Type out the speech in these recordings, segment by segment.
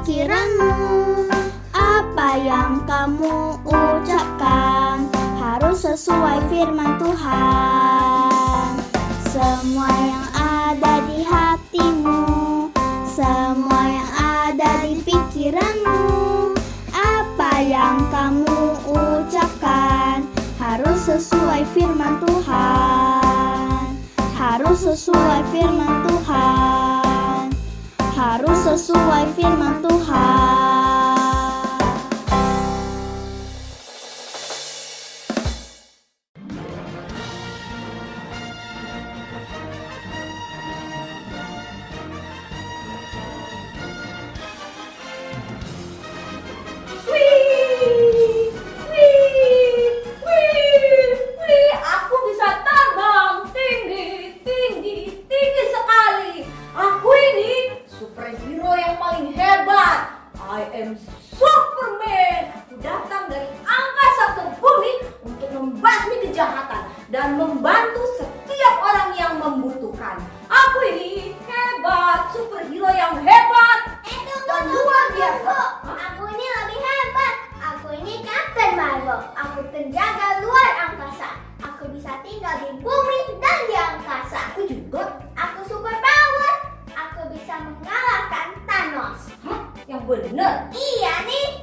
pikiranmu. Apa yang kamu ucapkan harus sesuai firman Tuhan. Semua yang ada di hatimu, semua yang ada di pikiranmu, apa yang kamu ucapkan harus sesuai firman Tuhan. Harus sesuai firman Tuhan. Harus sesuai firman Tuhan. Aku bisa terbang tinggi sekali. Aku ini superhero yang paling hebat. I am Superman. Aku datang dari angkasa ke bumi untuk membasmi kejahatan dan membantu setiap orang yang membutuhkan. Aku ini hebat, superhero yang hebat dan luar biasa. Aku ini lebih hebat. Aku ini Captain Marvel. Aku penjaga luar angkasa. Aku bisa tinggal di bumi dan di angkasa. Aku juga. Aku super power. Aku bisa mengalahkan Thanos. Hah? Yang bener? Iya nih.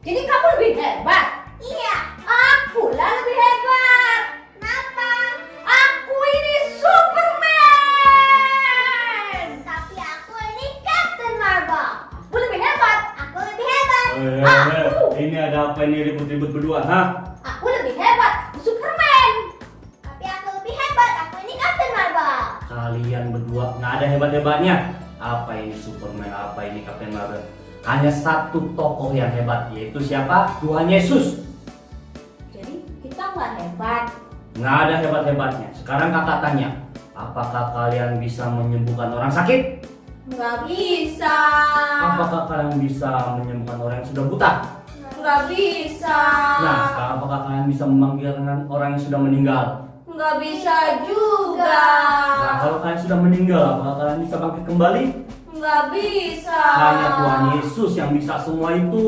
Jadi kamu lebih hebat? Iya. Akulah lebih hebat. Kenapa? Aku ini Superman. Tapi aku ini Captain Marvel. Aku lebih hebat. Aku lebih hebat. Ini ada apa ini ribut-ribut berdua, ha? Aku lebih hebat. Aku Superman. Tapi aku lebih hebat. Aku ini Captain Marvel. Kalian berdua nggak ada hebat-hebatnya. Apa ini Superman, apa ini Captain Marvel? Hanya satu tokoh yang hebat, yaitu siapa? Tuhan Yesus. Jadi kita nggak hebat. Nggak ada hebat-hebatnya. Sekarang kakak tanya, apakah kalian bisa menyembuhkan orang sakit? Nggak bisa. Apakah kalian bisa menyembuhkan orang yang sudah buta? Nggak bisa. Nah, sekarang apakah kalian bisa memanggilkan orang yang sudah meninggal? Nggak bisa juga. Nah, kalau kalian sudah meninggal, apakah kalian bisa bangkit kembali? Nggak bisa. Hanya Tuhan Yesus yang bisa semua itu.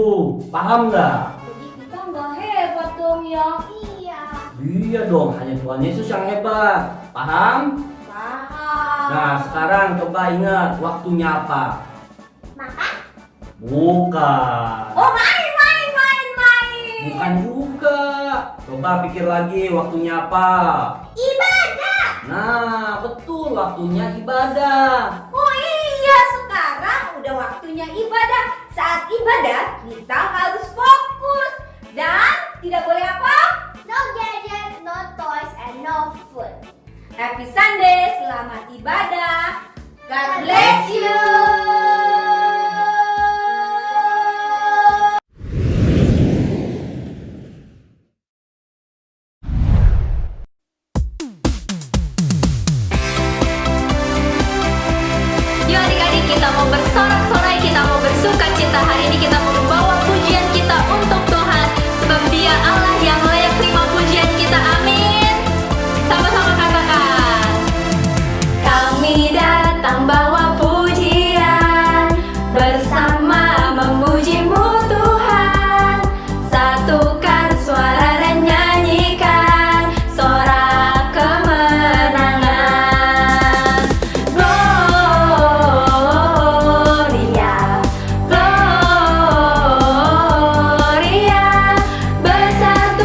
Paham nggak? Jadi kita nggak hebat dong ya. Iya. Iya dong, hanya Tuhan Yesus yang hebat. Paham? Paham. Nah, sekarang coba ingat waktunya apa? Makan? Bukan. Oh, main. Bukan juga. Coba pikir lagi waktunya apa? Ibadah. Nah, betul waktunya ibadah. Oh iya, sekarang udah waktunya ibadah. Saat ibadah kita harus fokus dan tidak boleh apa? No gadget, no toys, and no food. Happy Sunday, selamat ibadah. God bless you. Yuk adik-adik, kita mau bersorak-sorai, kita mau bersuka cita. Hari ini kita mau membawa pujian kita untuk Tuhan, sebab Dia Allah yang layak terima pujian kita. Amin. Sama-sama katakan. Kami datang bawa pujian, bersama memuji-Mu Tuhan. Satukan suara dan nyanyikan sorak kemenangan. Gloria, Gloria, bersatu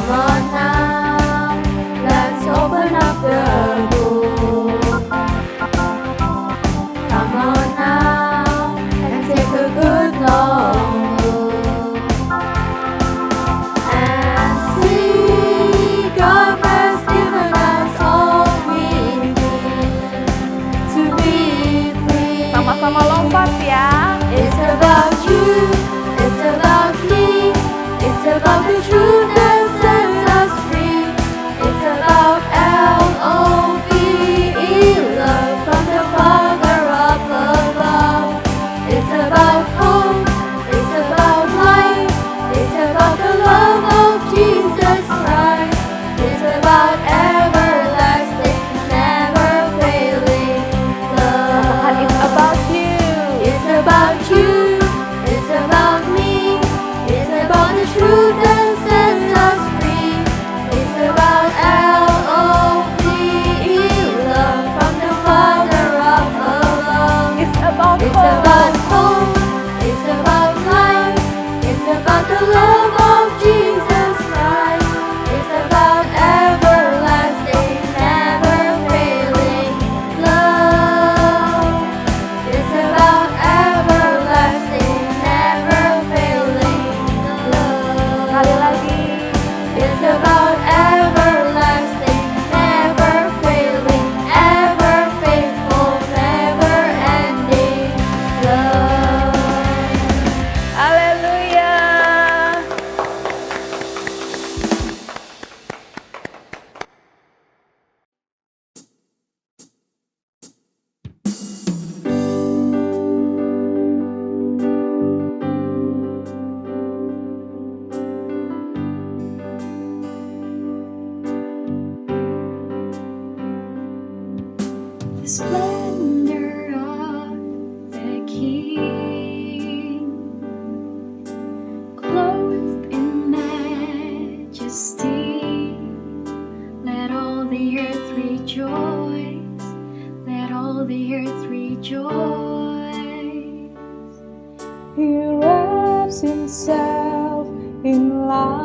Come on now, let's open up the book. Come on now, and take a good long look and see God has given us all we need to be free. Sama-sama lompat ya. It's about you, it's about me, it's about the truth that sets us free. It's about L-O-V-E, love from the Father up above. It's about hope, it's about life, it's about the love of Jesus Christ. It's about everlasting, never failing love. And it's about you. It's about you, it's about me, it's about the truth that sets us free. It's about L-O-V-E, love from the Father up above. It's about It's hope. about hope, it's about life, it's about the love of Jesus Christ. It's about everlasting, never failing love. It's about everlasting, never failing love. Sekali lagi. It's about everlasting, never failing, ever faithful, never ending love. Haleluya. The splendor of the King, clothed in majesty. Let all the earth rejoice. Let all the earth rejoice. He wraps himself in light,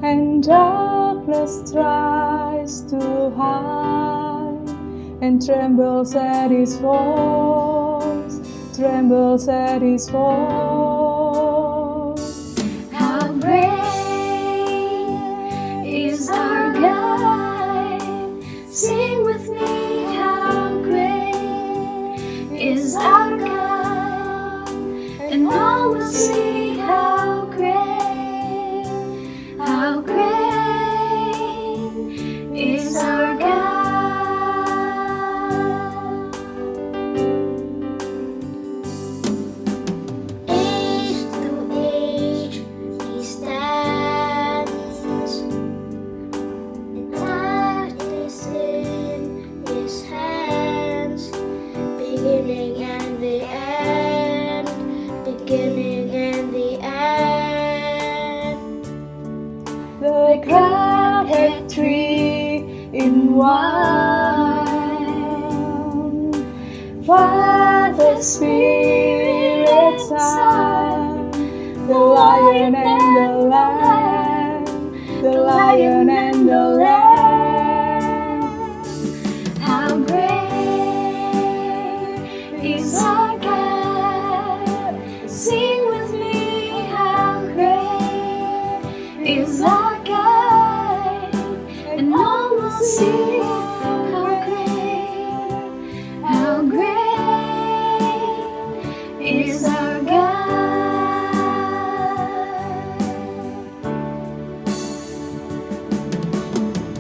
and darkness tries to hide, and trembles at his voice, trembles at his voice. How great is our God? Sing with me, how great is our God? And all will see how great is our God. Age to age he stands. Eternity is in his hands. Beginning and the end. Beginning and the end. The Godhead three in one, Father, Spirit, Son, the Lion and the Lamb, the Lion and the Lamb. How great is our God? Sing with me, how great is our God? And all will see how great is our God.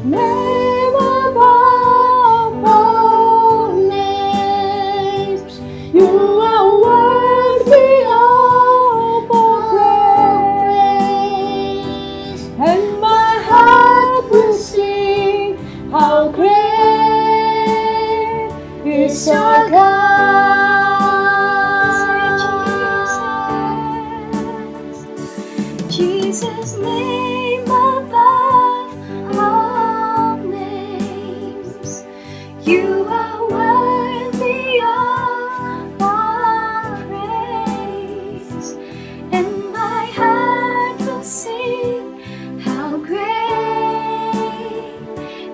Name above all names, you are worthy of all praise, and my heart will sing how great is our God. Jesus' name above all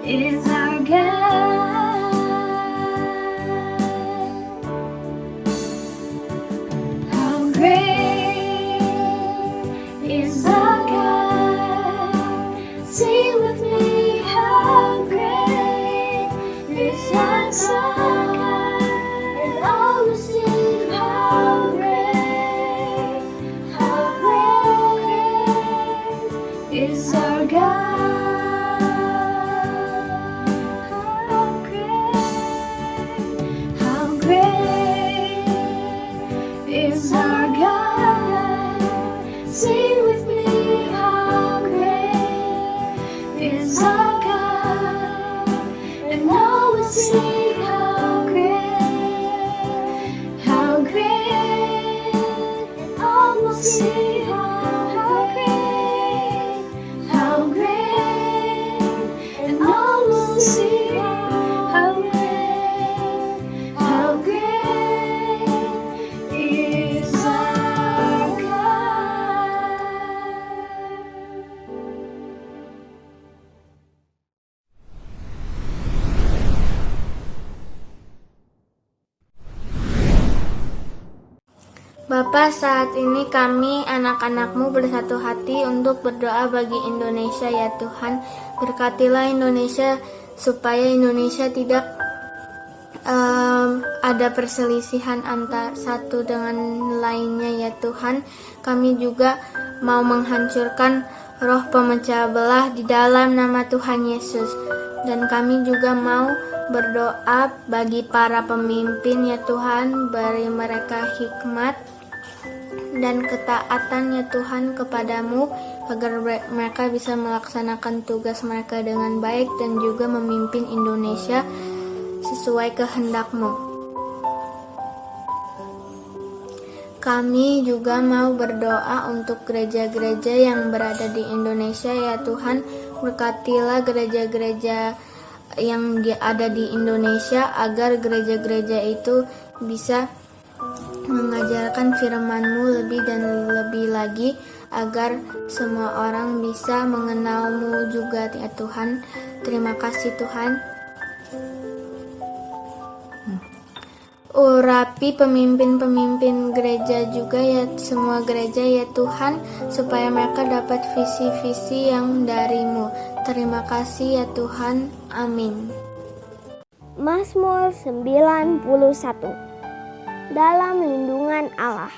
is our God. How great is our God. Sing with me, how great is our God. And all will sing, how great is our God. How great is our God. Sing with me, how great is our God. And all will sing, how great, and all will sing, how great, and all will sing, how great is our God. Bapa, saat ini kami anak-anak-Mu bersatu hati untuk berdoa bagi Indonesia ya Tuhan. Berkatilah Indonesia supaya Indonesia tidak ada perselisihan antara satu dengan lainnya ya Tuhan. Kami juga mau menghancurkan roh pemecah belah di dalam nama Tuhan Yesus. Dan kami juga mau berdoa bagi para pemimpin ya Tuhan, beri mereka hikmat dan ketaatan ya Tuhan kepadamu, agar mereka bisa melaksanakan tugas mereka dengan baik dan juga memimpin Indonesia sesuai kehendak-Mu. Kami juga mau berdoa untuk gereja-gereja yang berada di Indonesia ya Tuhan. Berkatilah gereja-gereja yang ada di Indonesia agar gereja-gereja itu bisa mengajarkan firman-Mu lebih dan lebih lagi, agar semua orang bisa mengenal-Mu juga ya Tuhan. Terima kasih Tuhan. Urapi pemimpin-pemimpin gereja juga ya, semua gereja ya Tuhan, supaya mereka dapat visi-visi yang dari-Mu. Terima kasih ya Tuhan. Amin. Mazmur 91. Dalam lindungan Allah.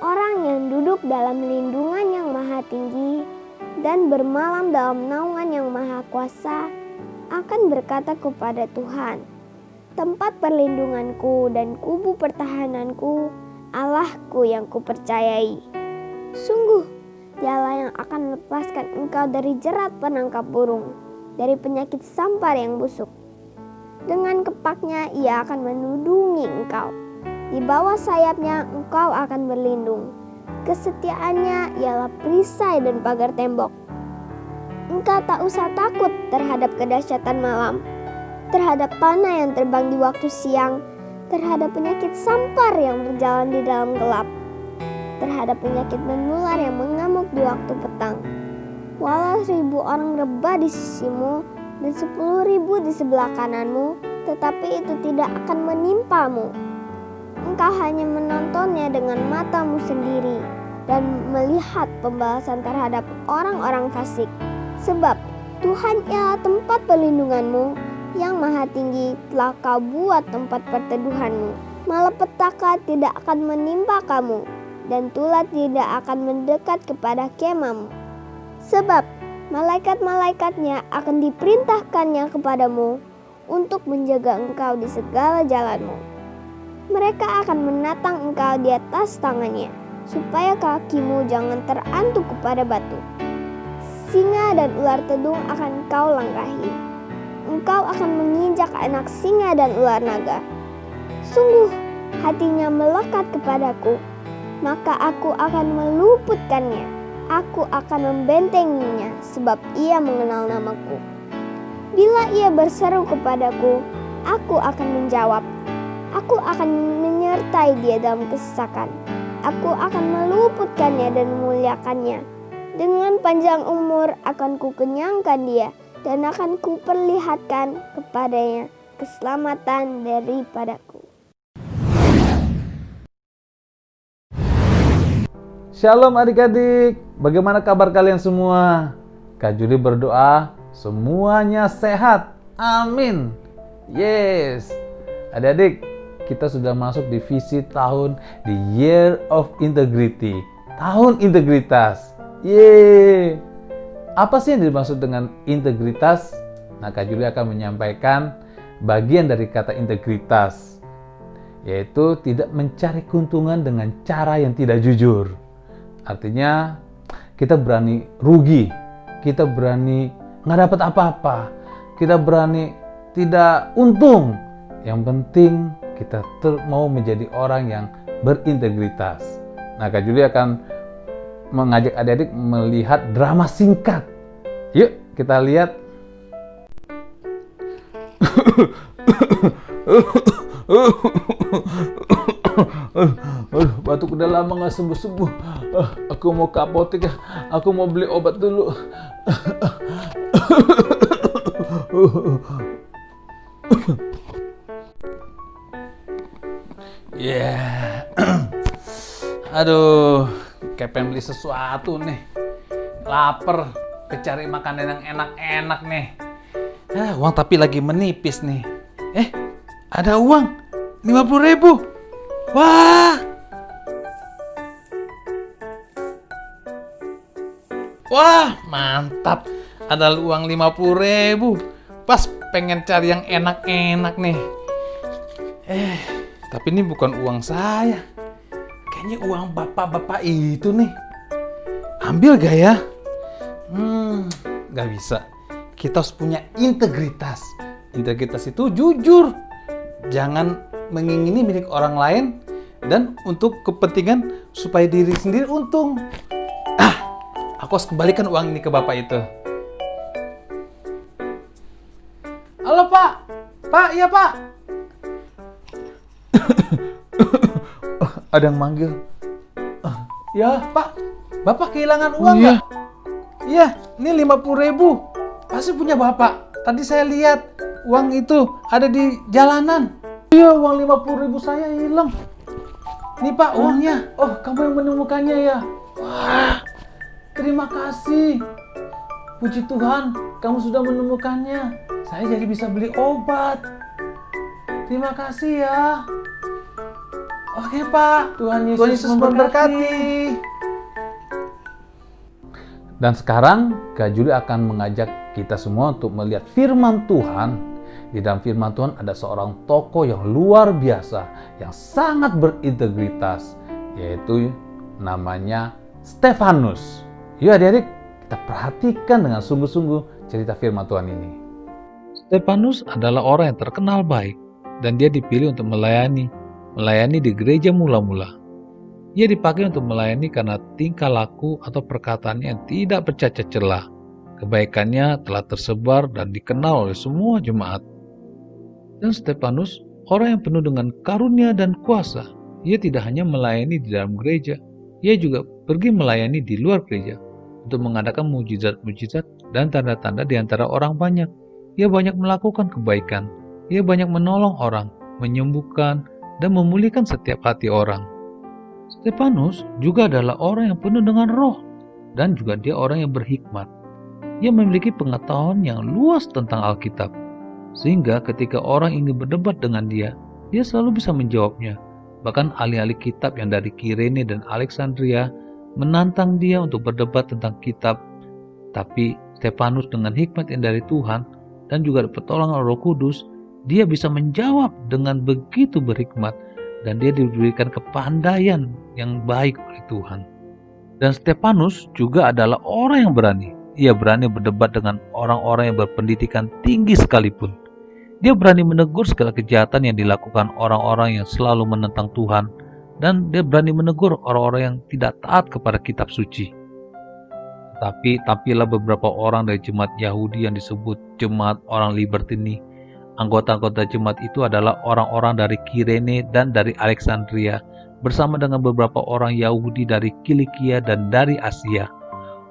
Orang yang duduk dalam lindungan yang maha tinggi dan bermalam dalam naungan yang maha kuasa akan berkata kepada Tuhan, tempat perlindunganku dan kubu pertahananku, Allahku yang kupercayai. Sungguh, Dialah yang akan melepaskan engkau dari jerat penangkap burung, dari penyakit sampar yang busuk. Dengan kepaknya ia akan menudungi engkau. Di bawah sayapnya engkau akan berlindung. Kesetiaannya ialah perisai dan pagar tembok. Engkau tak usah takut terhadap kedahsyatan malam, terhadap panah yang terbang di waktu siang, terhadap penyakit sampar yang berjalan di dalam gelap, terhadap penyakit menular yang mengamuk di waktu petang. Walau 1.000 orang rebah di sisimu dan 10.000 di sebelah kananmu, tetapi itu tidak akan menimpamu. Engkau hanya menontonnya dengan matamu sendiri dan melihat pembalasan terhadap orang-orang fasik. Sebab Tuhan ialah tempat perlindunganmu, yang maha tinggi telah kau buat tempat perteduhanmu. Malapetaka tidak akan menimpa kamu, dan tulah tidak akan mendekat kepada kemahmu. Sebab malaikat-malaikatnya akan diperintahkannya kepadamu untuk menjaga engkau di segala jalanmu. Mereka akan menatang engkau di atas tangannya, supaya kakimu jangan terantuk kepada batu. Singa dan ular tedung akan kau langkahi. Engkau akan menginjak anak singa dan ular naga. Sungguh, hatinya melekat kepadaku, maka aku akan meluputkannya. Aku akan membentenginya, sebab ia mengenal namaku. Bila ia berseru kepadaku, aku akan menjawab. Aku akan menyertai dia dalam kesesakan. Aku akan meluputkannya dan memuliakannya. Dengan panjang umur akan kukenyangkan dia dan akan kuperlihatkan kepadanya keselamatan daripadaku. Shalom adik-adik, bagaimana kabar kalian semua? Kak Juli berdoa semuanya sehat, amin. Yes, adik-adik, kita sudah masuk di visi tahun The Year of Integrity, tahun integritas. Yeay. Apa sih yang dimaksud dengan integritas? Nah, Kak Juli akan menyampaikan bagian dari kata integritas, yaitu tidak mencari keuntungan dengan cara yang tidak jujur. Artinya kita berani rugi, kita berani nggak dapat apa-apa, kita berani tidak untung. Yang penting kita mau menjadi orang yang berintegritas. Nah, Kak Juli akan mengajak adik-adik melihat drama singkat. Yuk kita lihat. Batuk udah lama gak sembuh-sembuh. Aku mau ke apotek ya. Aku mau beli obat dulu. Yeah. Aduh, kayak pengen beli sesuatu nih. Lapar, cari makanan yang enak-enak nih. Uang tapi lagi menipis nih. Ada uang 50.000. Wah. Wah, mantap. Ada uang 50.000. Pas pengen cari yang enak-enak nih. Tapi ini bukan uang saya. Kayaknya uang bapak-bapak itu nih. Ambil gak ya? Gak bisa. Kita harus punya integritas. Integritas itu jujur. Jangan mengingini milik orang lain dan untuk kepentingan supaya diri sendiri untung. Aku harus kembalikan uang ini ke bapak itu. Halo Pak. Pak, iya Pak. Ada yang manggil. Ya Pak, Bapak kehilangan uang nggak? Iya, ini 50.000. Pasti punya Bapak. Tadi saya lihat uang itu ada di jalanan. Iya, uang 50.000 saya hilang. Nih Pak, uangnya. Oh, kamu yang menemukannya ya? Wah, terima kasih. Puji Tuhan, kamu sudah menemukannya. Saya jadi bisa beli obat. Terima kasih ya. Oke Pak, Tuhan Yesus memberkati. Dan sekarang Kak Juli akan mengajak kita semua untuk melihat firman Tuhan. Di dalam firman Tuhan ada seorang tokoh yang luar biasa, yang sangat berintegritas, yaitu namanya Stefanus. Yuk adik-adik, kita perhatikan dengan sungguh-sungguh cerita firman Tuhan ini. Stefanus adalah orang yang terkenal baik, dan dia dipilih untuk melayani di gereja mula-mula. Ia dipakai untuk melayani karena tingkah laku atau perkataannya yang tidak bercacat celah. Kebaikannya telah tersebar dan dikenal oleh semua jemaat. Dan Stefanus, orang yang penuh dengan karunia dan kuasa. Ia tidak hanya melayani di dalam gereja, ia juga pergi melayani di luar gereja untuk mengadakan mujizat-mujizat dan tanda-tanda di antara orang banyak. Ia banyak melakukan kebaikan. Ia banyak menolong orang, menyembuhkan, dan memulihkan setiap hati orang. Stefanus juga adalah orang yang penuh dengan roh, dan juga dia orang yang berhikmat. Ia memiliki pengetahuan yang luas tentang Alkitab, sehingga ketika orang ingin berdebat dengan dia selalu bisa menjawabnya. Bahkan ahli-ahli kitab yang dari Kirene dan Alexandria menantang dia untuk berdebat tentang kitab. Tapi Stefanus dengan hikmat yang dari Tuhan dan juga pertolongan Roh Kudus, dia bisa menjawab dengan begitu berhikmat, dan dia diberikan kepandaian yang baik oleh Tuhan. Dan Stefanus juga adalah orang yang berani. Ia berani berdebat dengan orang-orang yang berpendidikan tinggi sekalipun. Dia berani menegur segala kejahatan yang dilakukan orang-orang yang selalu menentang Tuhan, dan dia berani menegur orang-orang yang tidak taat kepada kitab suci. Tapi tampillah beberapa orang dari jemaat Yahudi yang disebut jemaat orang Libertini. Anggota-anggota jemaat itu adalah orang-orang dari Kirene dan dari Alexandria, bersama dengan beberapa orang Yahudi dari Kilikia dan dari Asia.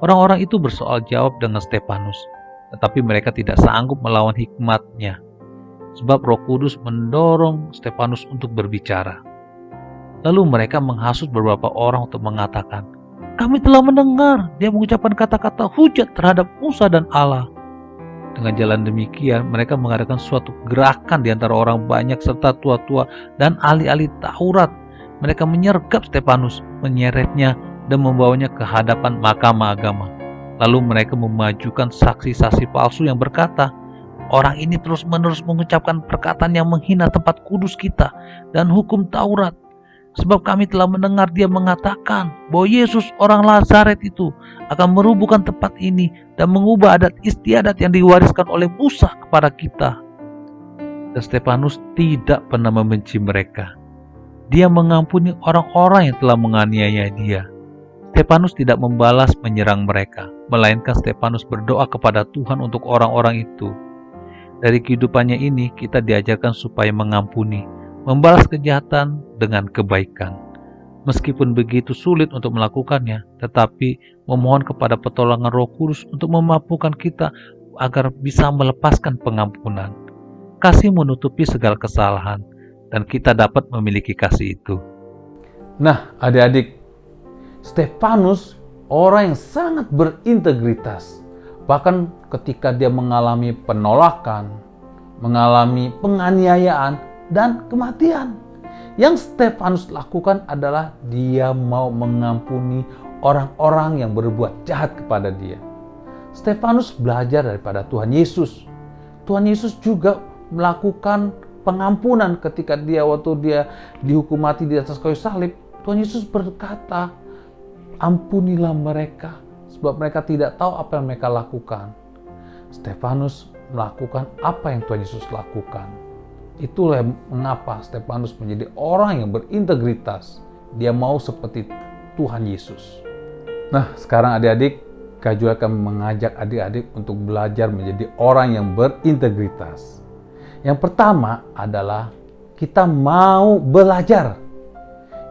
Orang-orang itu bersoal jawab dengan Stefanus. tetapi mereka tidak sanggup melawan hikmat-Nya. Sebab Roh Kudus mendorong Stefanus untuk berbicara. Lalu mereka menghasut beberapa orang untuk mengatakan, "Kami telah mendengar dia mengucapkan kata-kata hujat terhadap Musa dan Allah." Dengan jalan demikian, mereka mengadakan suatu gerakan di antara orang banyak serta tua-tua dan ahli-ahli Taurat. Mereka menyergap Stefanus, menyeretnya, dan membawanya ke hadapan mahkamah agama. Lalu mereka memajukan saksi-saksi palsu yang berkata, "Orang ini terus-menerus mengucapkan perkataan yang menghina tempat kudus kita dan hukum Taurat. Sebab kami telah mendengar dia mengatakan bahwa Yesus orang Nazaret itu akan merubuhkan tempat ini dan mengubah adat istiadat yang diwariskan oleh Musa kepada kita." Dan Stefanus tidak pernah membenci mereka. Dia mengampuni orang-orang yang telah menganiaya dia. Stefanus tidak membalas menyerang mereka, melainkan Stefanus berdoa kepada Tuhan untuk orang-orang itu. Dari kehidupannya ini kita diajarkan supaya mengampuni, membalas kejahatan dengan kebaikan. Meskipun begitu sulit untuk melakukannya, tetapi memohon kepada pertolongan Roh Kudus untuk memampukan kita agar bisa melepaskan pengampunan. Kasih menutupi segala kesalahan, dan kita dapat memiliki kasih itu. Nah, adik-adik, Stefanus orang yang sangat berintegritas. Bahkan ketika dia mengalami penolakan, mengalami penganiayaan, dan kematian. Yang Stefanus lakukan adalah dia mau mengampuni orang-orang yang berbuat jahat kepada dia. Stefanus belajar daripada Tuhan Yesus. Tuhan Yesus juga melakukan pengampunan ketika waktu dia dihukum mati di atas kayu salib. Tuhan Yesus berkata, "Ampunilah mereka, sebab mereka tidak tahu apa yang mereka lakukan." Stefanus melakukan apa yang Tuhan Yesus lakukan. Itulah mengapa Stefanus menjadi orang yang berintegritas. Dia mau seperti Tuhan Yesus. Nah, sekarang adik-adik, Kak Joel akan mengajak adik-adik untuk belajar menjadi orang yang berintegritas. Yang pertama adalah kita mau belajar.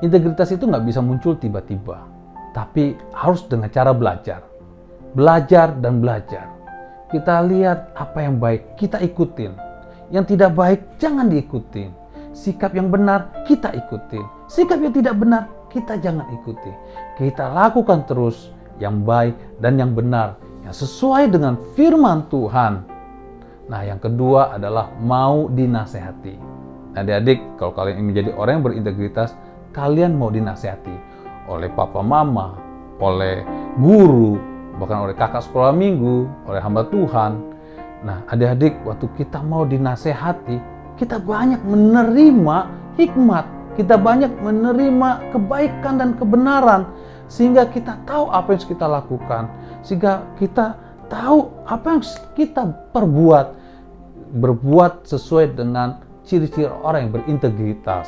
Integritas itu nggak bisa muncul tiba-tiba, tapi harus dengan cara belajar. Belajar dan belajar. Kita lihat apa yang baik, kita ikutin. Yang tidak baik, jangan diikutin. Sikap yang benar, kita ikutin. Sikap yang tidak benar, kita jangan ikuti. Kita lakukan terus yang baik dan yang benar, yang sesuai dengan firman Tuhan. Nah, yang kedua adalah mau dinasehati. Nah, adik-adik, kalau kalian ingin menjadi orang yang berintegritas, kalian mau dinasehati oleh papa mama, oleh guru, bahkan oleh kakak sekolah minggu, oleh hamba Tuhan. Nah, adik-adik, waktu kita mau dinasehati, kita banyak menerima hikmat, kita banyak menerima kebaikan dan kebenaran, sehingga kita tahu apa yang kita lakukan, sehingga kita tahu apa yang kita berbuat sesuai dengan ciri-ciri orang yang berintegritas.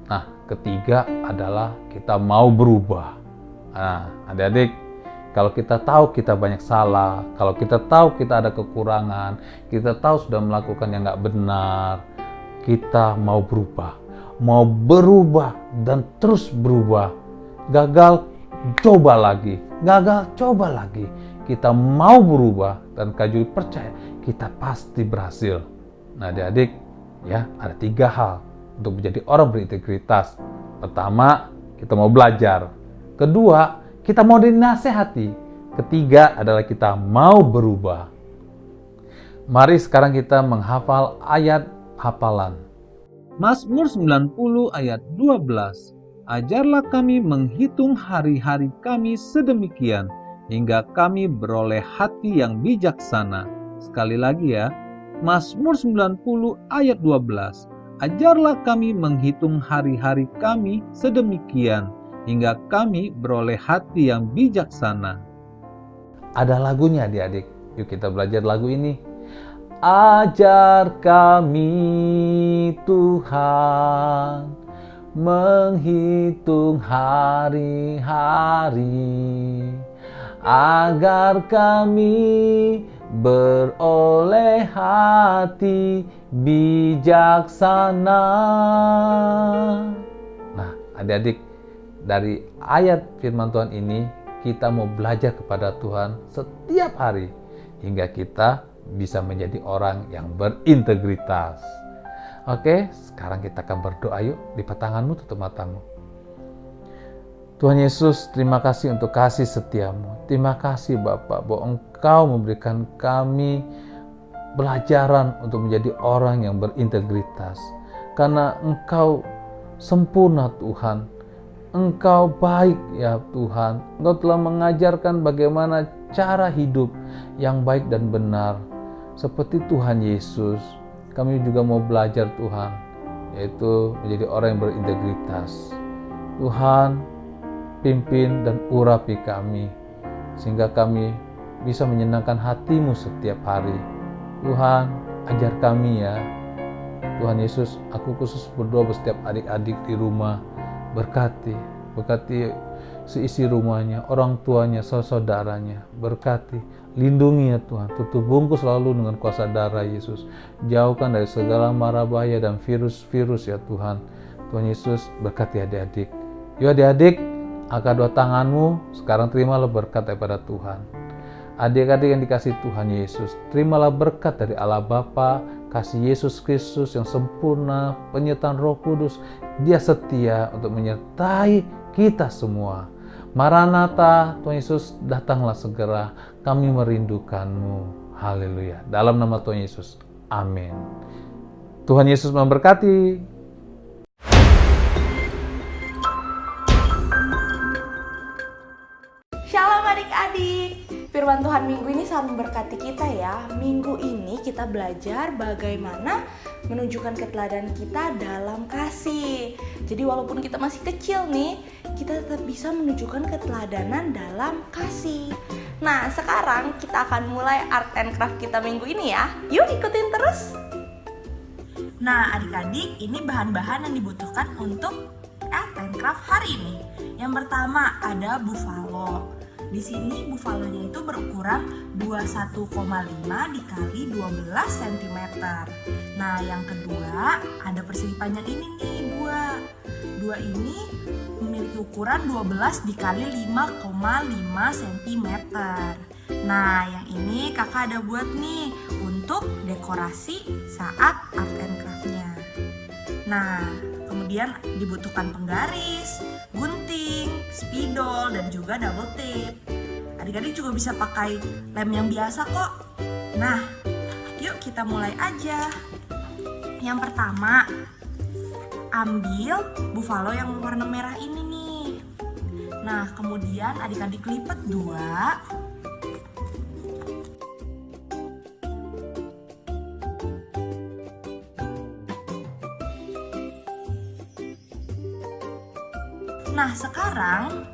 Nah, ketiga adalah kita mau berubah. Nah, adik-adik, kalau kita tahu kita banyak salah, kalau kita tahu kita ada kekurangan, kita tahu sudah melakukan yang nggak benar, kita mau berubah dan terus berubah. Gagal, coba lagi. Gagal, coba lagi. Kita mau berubah dan Kak Juli percaya kita pasti berhasil. Nah, adik-adik, ya, ada 3 hal untuk menjadi orang berintegritas. Pertama, kita mau belajar. Kedua, kita mau dinasehati. Ketiga adalah kita mau berubah. Mari sekarang kita menghafal ayat hafalan. Mazmur 90 ayat 12. Ajarlah kami menghitung hari-hari kami sedemikian, hingga kami beroleh hati yang bijaksana. Sekali lagi ya, Mazmur 90 ayat 12. Ajarlah kami menghitung hari-hari kami sedemikian, hingga kami beroleh hati yang bijaksana. Ada lagunya adik-adik. Yuk kita belajar lagu ini. Ajar kami Tuhan menghitung hari-hari, agar kami beroleh hati bijaksana. Nah, adik-adik, dari ayat firman Tuhan ini kita mau belajar kepada Tuhan setiap hari, hingga kita bisa menjadi orang yang berintegritas. Oke, sekarang kita akan berdoa. Yuk, lipat tanganmu, tutup matamu. Tuhan Yesus, terima kasih untuk kasih setiamu. Terima kasih Bapak bahwa Engkau memberikan kami pelajaran untuk menjadi orang yang berintegritas. Karena Engkau sempurna Tuhan. Engkau baik ya Tuhan. Engkau telah mengajarkan bagaimana cara hidup yang baik dan benar. Seperti Tuhan Yesus, kami juga mau belajar Tuhan, yaitu menjadi orang yang berintegritas. Tuhan, pimpin dan urapi kami, sehingga kami bisa menyenangkan hati-Mu setiap hari. Tuhan, ajar kami ya. Tuhan Yesus, aku khusus berdoa buat setiap adik-adik di rumah. Berkati seisi rumahnya, orang tuanya, saudara-saudaranya. Berkati, lindungi ya Tuhan. Tutup bungkus selalu dengan kuasa darah Yesus. Jauhkan dari segala mara bahaya dan virus-virus ya Tuhan. Tuhan Yesus, berkati adik-adik. Yuk adik-adik, angkat dua tanganmu, sekarang terimalah berkat daripada Tuhan. Adik-adik yang dikasihi Tuhan Yesus, terimalah berkat dari Allah Bapa, kasih Yesus Kristus yang sempurna, penyertaan Roh Kudus. Dia setia untuk menyertai kita semua. Maranatha, Tuhan Yesus, datanglah segera. Kami merindukan-Mu. Haleluya. Dalam nama Tuhan Yesus. Amin. Tuhan Yesus memberkati. Shalom adik-adik. Firman Tuhan minggu ini sangat memberkati kita ya. Minggu ini kita belajar bagaimana menunjukkan keteladanan kita dalam kasih. Jadi walaupun kita masih kecil nih, kita tetap bisa menunjukkan keteladanan dalam kasih. Nah, sekarang kita akan mulai art and craft kita minggu ini ya. Yuk ikutin terus. Nah, adik-adik, ini bahan-bahan yang dibutuhkan untuk art and craft hari ini. Yang pertama ada buffalo. Di sini buffalonya itu berukuran 21,5 dikali 12 cm. Nah, yang kedua ada persegi panjang ini nih, dua ini memiliki ukuran 12 dikali 5,5 cm. Nah, yang ini kakak ada buat nih untuk dekorasi saat art and craft-nya. Nah, kemudian dibutuhkan penggaris, gunting, spidol, dan juga double tape. Adik-adik juga bisa pakai lem yang biasa kok. Nah, yuk kita mulai aja. Yang pertama, ambil buffalo yang warna merah ini nih. Nah, kemudian adik-adik lipat 2. Nah, sekarang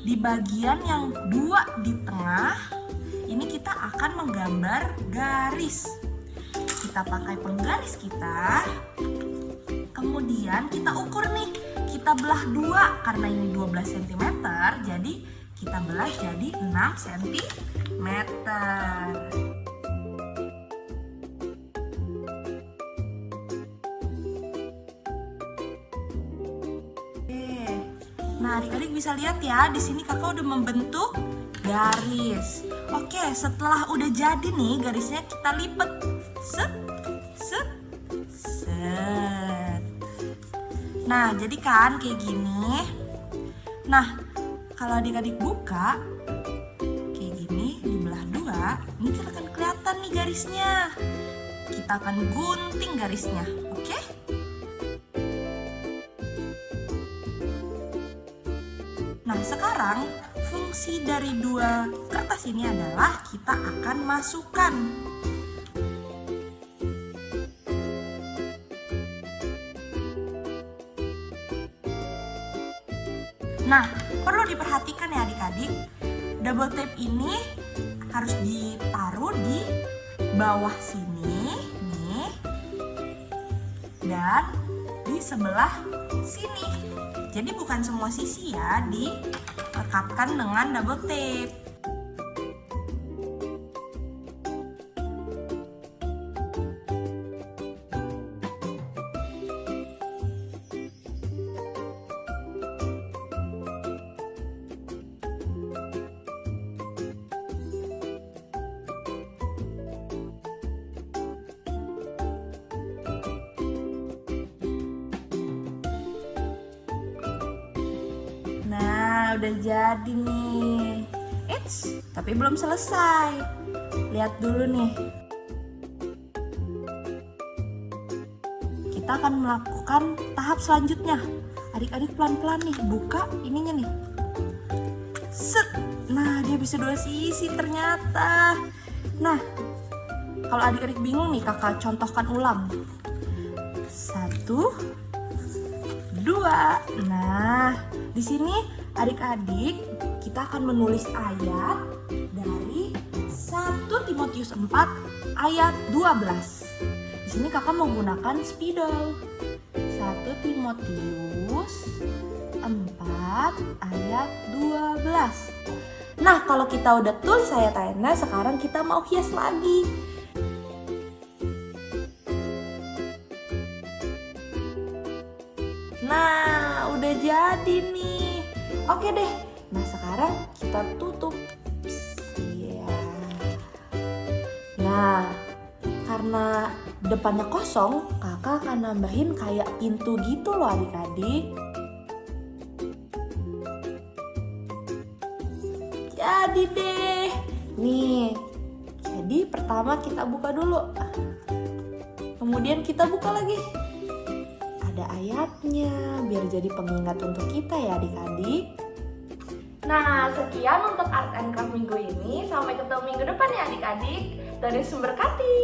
di bagian yang 2 di tengah, ini kita akan menggambar garis. Kita pakai penggaris kita. Kemudian kita ukur nih, kita belah 2 karena ini 12 cm, jadi kita belah jadi 6 cm. Nah, adik-adik bisa lihat ya, di sini kakak udah membentuk garis. Oke, setelah udah jadi nih garisnya, kita lipat. Set, set, set. Nah, jadi kan kayak gini. Nah, kalau adik-adik buka kayak gini, dibelah 2, ini kan akan kelihatan nih garisnya. Kita akan gunting garisnya, oke? Nah, sekarang fungsi dari 2 kertas ini adalah kita akan masukkan. Nah, perlu diperhatikan ya adik-adik, double tape ini harus ditaruh di bawah sini nih, dan di sebelah sini. Jadi bukan semua sisi ya dilekatkan dengan double tape. udah jadi nih. Eits, tapi belum selesai. Lihat dulu nih. Kita akan melakukan tahap selanjutnya. Adik-adik pelan-pelan nih, buka ininya nih. Set. Nah, dia bisa 2 sisi ternyata. Nah, kalau adik-adik bingung nih, kakak contohkan ulang. 1, 2. Nah, di sini adik-adik kita akan menulis ayat dari 1 Timotius 4 ayat 12. Di sini kakak menggunakan spidol. 1 Timotius 4 ayat 12. Nah, kalau kita udah tulis ayat-ayatnya, sekarang kita mau hias lagi. Nah, udah jadi nih. Oke deh. Nah, sekarang kita tutup. Iya. Nah, karena depannya kosong, kakak akan nambahin kayak pintu gitu loh adik-adik. Jadi deh. Nih. Jadi pertama kita buka dulu. Kemudian kita buka lagi. Ada ayatnya biar jadi pengingat untuk kita ya adik-adik. Nah, sekian untuk Art and Craft minggu ini. Sampai ketemu minggu depan ya adik-adik. Tuhan Yesus memberkati.